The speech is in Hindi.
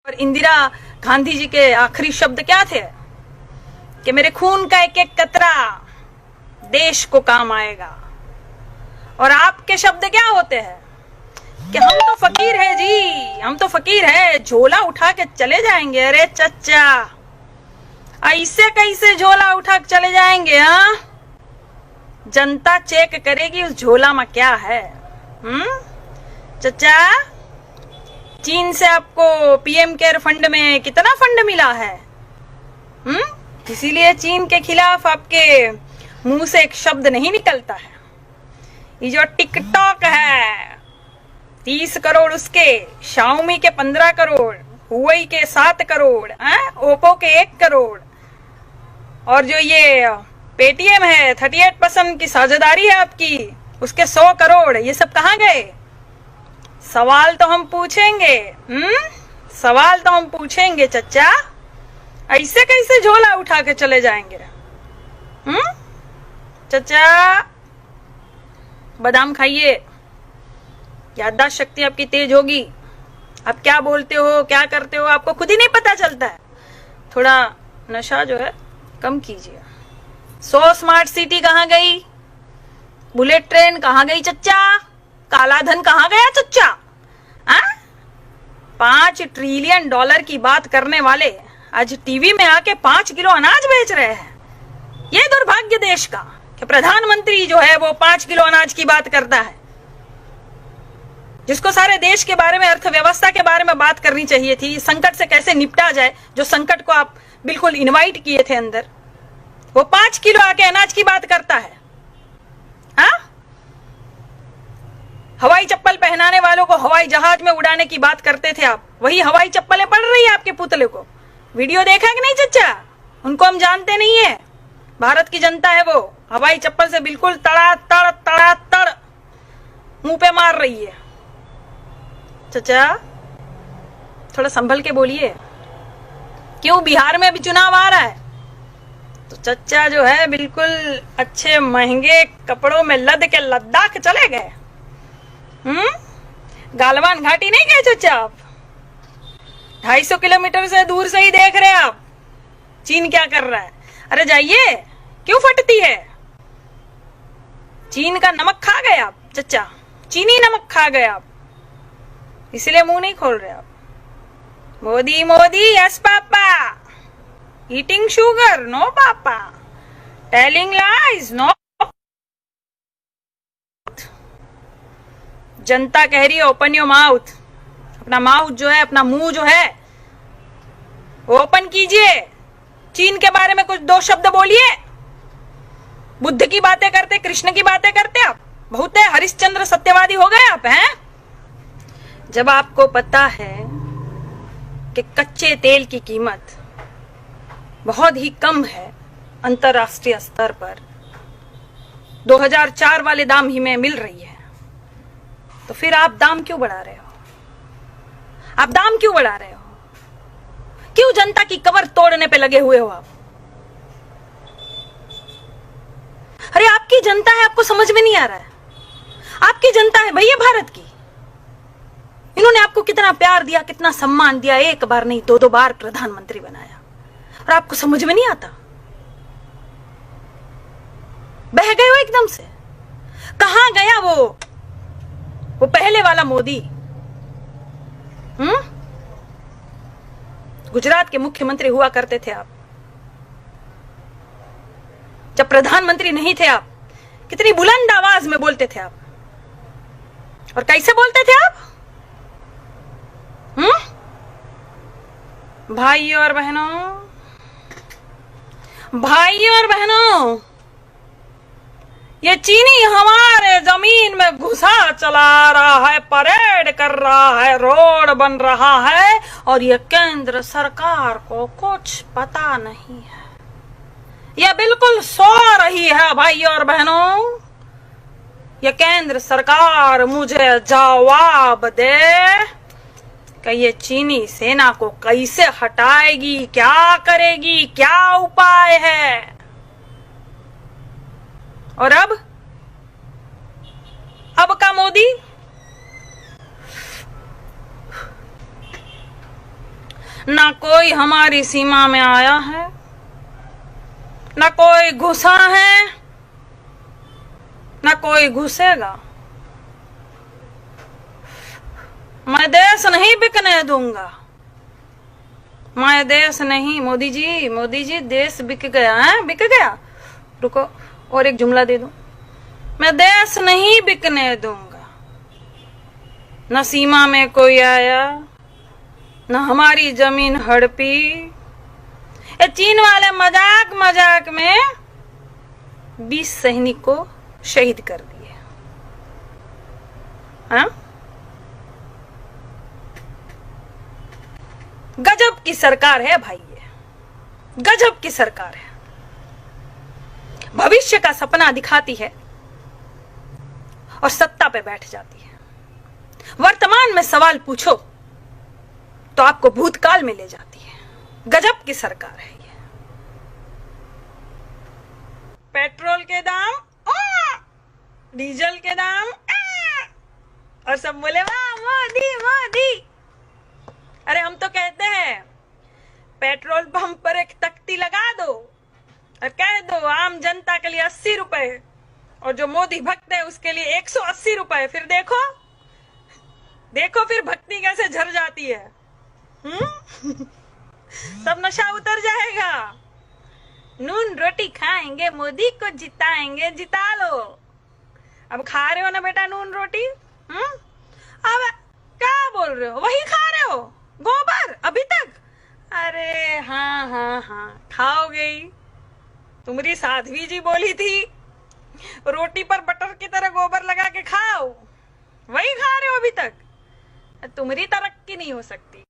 और इंदिरा गांधी जी के आखिरी शब्द क्या थे कि मेरे खून का एक एक कतरा देश को काम आएगा। और आपके शब्द क्या होते हैं कि हम तो फकीर है जी, हम तो फकीर है, झोला उठा के चले जाएंगे। अरे चच्चा, ऐसे कैसे झोला उठा के चले जाएंगे? हाँ, जनता चेक करेगी उस झोला में क्या है। चच्चा, चीन से आपको पीएम केयर फंड में कितना फंड मिला है? इसीलिए चीन के खिलाफ आपके मुंह से एक शब्द नहीं निकलता है। ये जो टिकटॉक है 30 करोड़ उसके, शाओमी के 15 करोड़, हुआई के 7 करोड़, ओप्पो के 1 करोड़, और जो ये पेटीएम है 38% की साझेदारी है आपकी, उसके 100 करोड़, ये सब कहाँ गए? सवाल तो हम पूछेंगे, सवाल तो हम पूछेंगे चच्चा। ऐसे कैसे झोला उठा के चले जाएंगे? चच्चा, बादाम खाइए, याददाश्त शक्ति आपकी तेज होगी। आप क्या बोलते हो, क्या करते हो, आपको खुद ही नहीं पता चलता है। थोड़ा नशा जो है कम कीजिए। 100 स्मार्ट सिटी कहाँ गई? बुलेट ट्रेन कहाँ गई चच्चा? काला धन कहाँ गया चच्चा? 5 ट्रिलियन डॉलर की बात करने वाले आज टीवी में आके 5 किलो अनाज बेच रहे हैं। ये दुर्भाग्य देश का कि प्रधानमंत्री जो है वो 5 किलो अनाज की बात करता है, जिसको सारे देश के बारे में, अर्थव्यवस्था के बारे में बात करनी चाहिए थी। संकट से कैसे निपटा जाए, जो संकट को आप बिल्कुल इनवाइट किए थे अंदर, वो 5 किलो आके अनाज की बात करता है। हवाई चप्पल पहनाने वालों को हवाई जहाज में उड़ाने की बात करते थे आप, वही हवाई चप्पलें पड़ रही है आपके पुतले को। वीडियो देखा कि नहीं चच्चा? उनको हम जानते नहीं है, भारत की जनता है वो। हवाई चप्पल से बिल्कुल तड़ा तड़ मुंह पे मार रही है। चच्चा, थोड़ा संभल के बोलिए। क्यों? बिहार में भी चुनाव आ रहा है, तो चच्चा जो है बिल्कुल अच्छे महंगे कपड़ों में लद के लद्दाख चले गए। गालवान घाटी नहीं गए चच्चा आप? 250 किलोमीटर से दूर से ही देख रहे हैं आप चीन क्या कर रहा है। अरे जाइए, क्यों फटती है? चीन का नमक खा गए आप चच्चा, चीनी नमक खा गए आप, इसलिए मुंह नहीं खोल रहे आप। Modi Modi, yes papa, eating sugar, no papa, telling lies, no. जनता कह रही है ओपन योर माउथ। अपना माउथ जो है, अपना मुंह जो है ओपन कीजिए। चीन के बारे में कुछ 2 शब्द बोलिए। बुद्ध की बातें करते, कृष्ण की बातें करते आप, बहुत है हरिश्चंद्र सत्यवादी हो गए आप हैं। जब आपको पता है कि कच्चे तेल की कीमत बहुत ही कम है अंतरराष्ट्रीय स्तर पर, 2004 वाले दाम ही में मिल रही है, तो फिर आप दाम क्यों बढ़ा रहे हो? आप दाम क्यों बढ़ा रहे हो? क्यों जनता की कमर तोड़ने पे लगे हुए हो आप? अरे आपकी जनता है, आपको समझ में नहीं आ रहा है? आपकी जनता है भैया भारत की। इन्होंने आपको कितना प्यार दिया, कितना सम्मान दिया, 1 बार नहीं 2-2 बार प्रधानमंत्री बनाया, और आपको समझ में नहीं आता? बह गए हो एकदम से। कहां गया वो पहले वाला मोदी? गुजरात के मुख्यमंत्री हुआ करते थे आप, जब प्रधानमंत्री नहीं थे आप, कितनी बुलंद आवाज में बोलते थे आप। और कैसे बोलते थे आप? भाइयों और बहनों, ये चीनी हमारे जमीन में घुसा चला रहा है, परेड कर रहा है, रोड बन रहा है, और ये केंद्र सरकार को कुछ पता नहीं है। ये बिल्कुल सो रही है भाइयों और बहनों। ये केंद्र सरकार मुझे जवाब दे कि ये चीनी सेना को कैसे हटाएगी, क्या करेगी, क्या उपाय है। और अब का मोदी ना कोई हमारी सीमा में आया है, ना कोई घुसा है, ना कोई घुसेगा। मैं देश नहीं बिकने दूंगा, मैं देश नहीं। मोदी जी देश बिक गया है, बिक गया। रुको और एक जुमला दे दो। मैं देश नहीं बिकने दूंगा, न सीमा में कोई आया, न हमारी जमीन हड़पी। ये चीन वाले मजाक मजाक में 20 सैनिक को शहीद कर दिए। हाँ? गजब की सरकार है भाई, ये गजब की सरकार है। भविष्य का सपना दिखाती है और सत्ता पे बैठ जाती है। वर्तमान में सवाल पूछो तो आपको भूतकाल में ले जाती है। गजब की सरकार है ये। पेट्रोल के दाम, डीजल के दाम, और सब बोले वाह मोदी मोदी। अरे हम तो कहते हैं पेट्रोल पंप पर एक तख्ती लगा दो और कह दो आम जनता के लिए 80 रुपए, और जो मोदी भक्त है उसके लिए 180 रुपए। फिर देखो देखो फिर भक्ति कैसे झर जाती है। सब नशा उतर जाएगा। नून रोटी खाएंगे, मोदी को जिताएंगे, जिता लो। अब खा रहे हो ना बेटा नून रोटी? अब क्या बोल रहे हो? वही खा रहे हो गोबर अभी तक? अरे हाँ खाओगे ही। तुम्हारी साध्वी जी बोली थी रोटी पर बटर की तरह गोबर लगा के खाओ, वही खा रहे हो अभी तक। तुम्हारी तरक्की नहीं हो सकती।